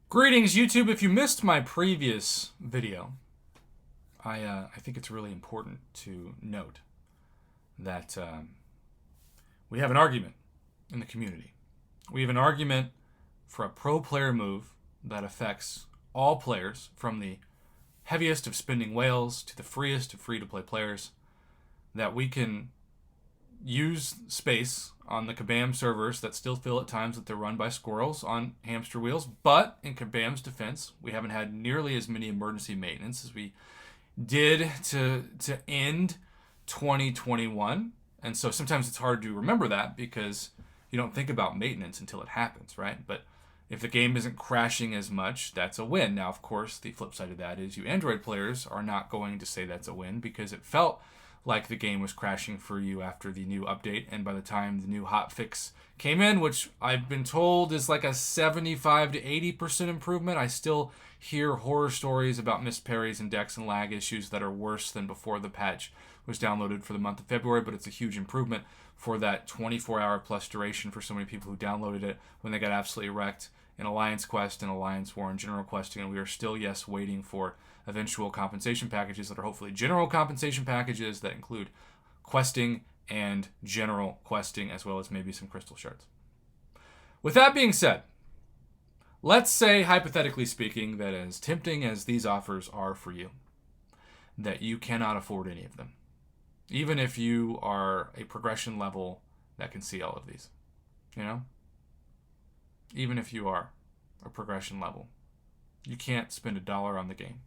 Greetings, YouTube. If you missed my previous video, I think it's really important to note that we have an argument in the community. We have an argument for a pro player move that affects all players, from the heaviest of spending whales to the freest of free to play players, that we can use space on the Kabam servers that still feel at times that they're run by squirrels on hamster wheels. But in Kabam's defense, we haven't had nearly as many emergency maintenance as we did to end 2021. And so sometimes it's hard to remember that because you don't think about maintenance until it happens, right? But if the game isn't crashing as much, that's a win. Now, of course, the flip side of that is you Android players are not going to say that's a win because it felt like the game was crashing for you after the new update. And by the time the new hotfix came in, which I've been told is like a 75 to 80% improvement, I still hear horror stories about missed parries and dex and lag issues that are worse than before the patch was downloaded for the month of February. But it's a huge improvement for that 24-hour plus duration for so many people who downloaded it when they got absolutely wrecked in Alliance Quest and Alliance War and General Questing. And we are still, yes, waiting for eventual compensation packages that are hopefully general compensation packages that include questing and general questing, as well as maybe some crystal shards. With that being said, let's say, hypothetically speaking, that as tempting as these offers are for you, that you cannot afford any of them, even if you are a progression level that can see all of these. You know? Even if you are a progression level, you can't spend $1 on the game.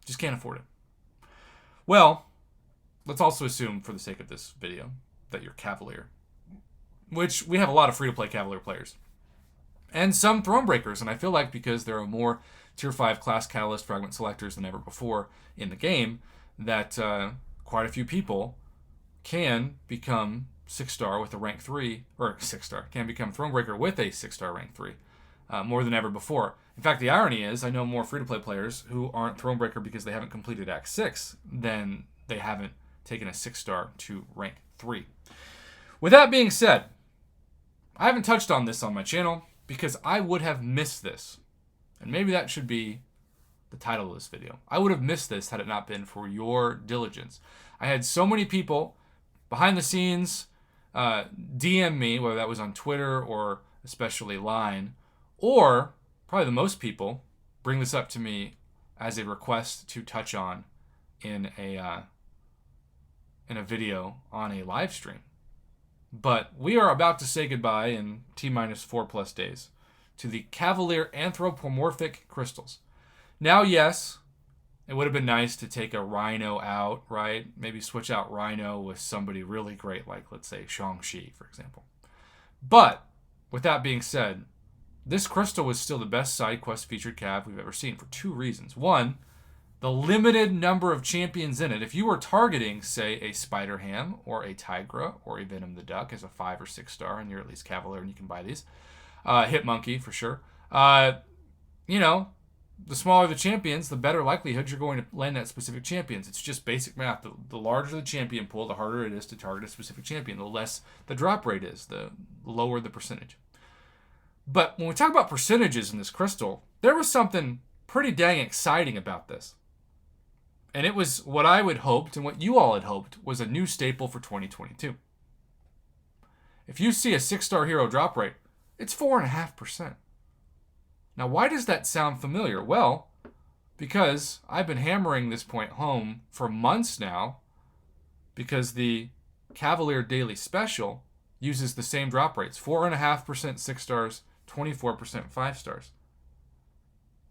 Just can't afford it. Well, let's also assume, for the sake of this video, that you're Cavalier, which we have a lot of free-to-play Cavalier players, and some Thronebreakers, and I feel like because there are more Tier 5 class Catalyst fragment selectors than ever before in the game, that quite a few people can become 6-star with a rank 3, or 6-star, can become Thronebreaker with a 6-star rank 3, more than ever before. In fact, the irony is I know more free-to-play players who aren't Thronebreaker because they haven't completed Act 6 than they haven't taken a 6-star to rank 3. With that being said, I haven't touched on this on my channel because I would have missed this. And maybe that should be the title of this video. I would have missed this had it not been for your diligence. I had so many people behind the scenes DM me, whether that was on Twitter or especially Line, or probably the most people bring this up to me as a request to touch on in a video on a live stream. But we are about to say goodbye in T-4+ days to the Cavalier Anthropomorphic Crystals. Now, yes, it would have been nice to take a Rhino out, right? Maybe switch out Rhino with somebody really great, like, let's say, Shang-Chi, for example. But, with that being said, this crystal was still the best side quest featured Cav we've ever seen for two reasons. One, the limited number of champions in it. If you were targeting, say, a Spider-Ham or a Tigra or a Venom the Duck as a 5 or 6-star, and you're at least Cavalier and you can buy these, Hitmonkey for sure, you know, the smaller the champions, the better likelihood you're going to land that specific champions. It's just basic math. The larger the champion pool, the harder it is to target a specific champion. The less the drop rate is, the lower the percentage. But when we talk about percentages in this crystal, there was something pretty dang exciting about this. And it was what I would hoped and what you all had hoped was a new staple for 2022. If you see a 6-star hero drop rate, it's 4.5%. Now, why does that sound familiar? Well, because I've been hammering this point home for months now, because the Cavalier Daily Special uses the same drop rates, 4.5% 6 stars, 24% 5 stars.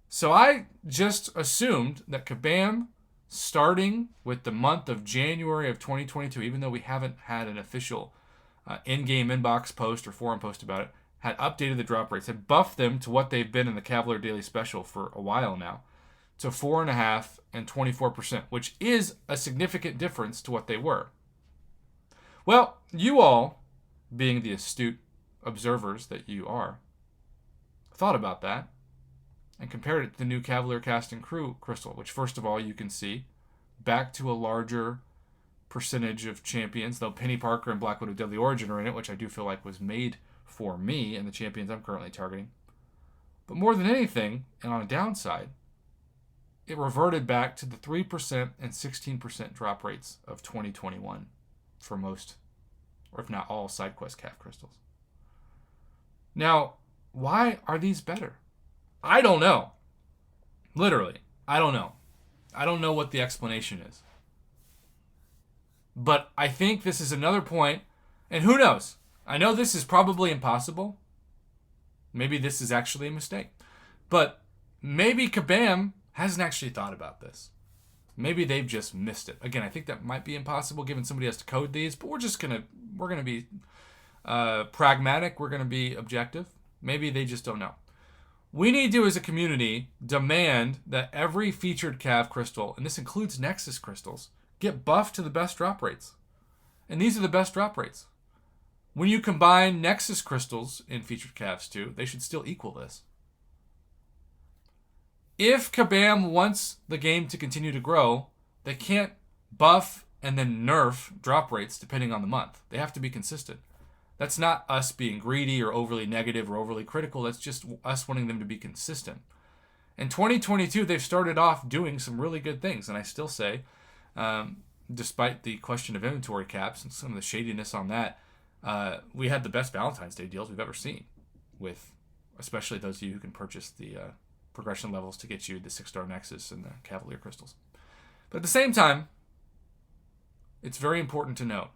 So I just assumed that Kabam, starting with the month of January of 2022, even though we haven't had an official in-game inbox post or forum post about it, had updated the drop rates, had buffed them to what they've been in the Cavalier Daily Special for a while now, to 4.5% and 24%, which is a significant difference to what they were. Well, you all, being the astute observers that you are, thought about that and compared it to the new Cavalier Cast and Crew Crystal, which first of all you can see back to a larger percentage of champions, though Penny Parker and Black Widow Deadly Origin are in it, which I do feel like was made for me and the champions I'm currently targeting. But more than anything, and on a downside, it reverted back to the 3% and 16% drop rates of 2021 for most, or if not all, SideQuest calf crystals. Now, why are these better? I don't know. Literally, I don't know. I don't know what the explanation is. But I think this is another point, and who knows? I know this is probably impossible. Maybe this is actually a mistake. But maybe Kabam hasn't actually thought about this. Maybe they've just missed it. Again, I think that might be impossible given somebody has to code these, but we're gonna be pragmatic. We're gonna be objective. Maybe they just don't know. We need to, as a community, demand that every featured calf crystal, and this includes Nexus crystals, get buffed to the best drop rates. And these are the best drop rates. When you combine Nexus crystals in featured calves too, they should still equal this. If Kabam wants the game to continue to grow, they can't buff and then nerf drop rates depending on the month. They have to be consistent. That's not us being greedy or overly negative or overly critical. That's just us wanting them to be consistent. In 2022, they've started off doing some really good things. And I still say, despite the question of inventory caps and some of the shadiness on that, we had the best Valentine's Day deals we've ever seen, with especially those of you who can purchase the progression levels to get you the 6-star Nexus and the Cavalier crystals. But at the same time, it's very important to note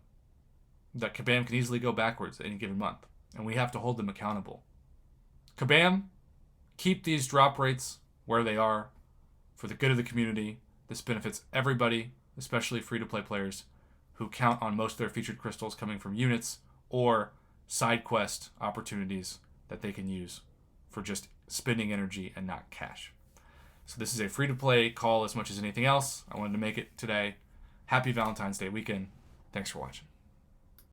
that Kabam can easily go backwards at any given month, and we have to hold them accountable. Kabam, keep these drop rates where they are for the good of the community. This benefits everybody, especially free-to-play players who count on most of their featured crystals coming from units or side quest opportunities that they can use for just spending energy and not cash. So this is a free-to-play call as much as anything else. I wanted to make it today. Happy Valentine's Day weekend. Thanks for watching.